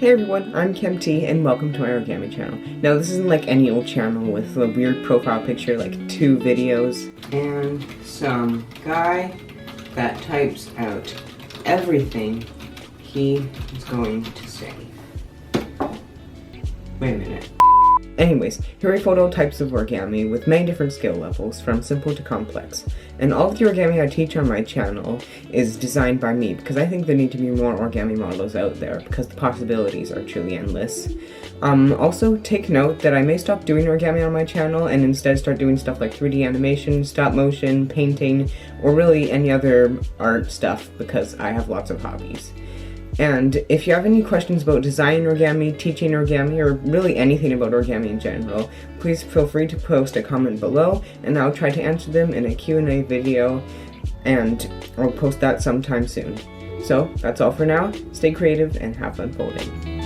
Hey everyone, I'm CamT and welcome to my origami channel. Now this isn't like any old channel with a weird profile picture like 2 videos and some guy that types out everything he is going to say. Wait a minute. Anyways, here are 4 types of origami with many different skill levels, from simple to complex. And all of the origami I teach on my channel is designed by me, because I think there need to be more origami models out there, because the possibilities are truly endless. Also, take note that I may stop doing origami on my channel, and instead start doing stuff like 3D animation, stop motion, painting, or really any other art stuff, because I have lots of hobbies. And if you have any questions about designing origami, teaching origami, or really anything about origami in general, please feel free to post a comment below, and I'll try to answer them in a Q&A video, and I'll post that sometime soon. So, that's all for now. Stay creative and have fun folding.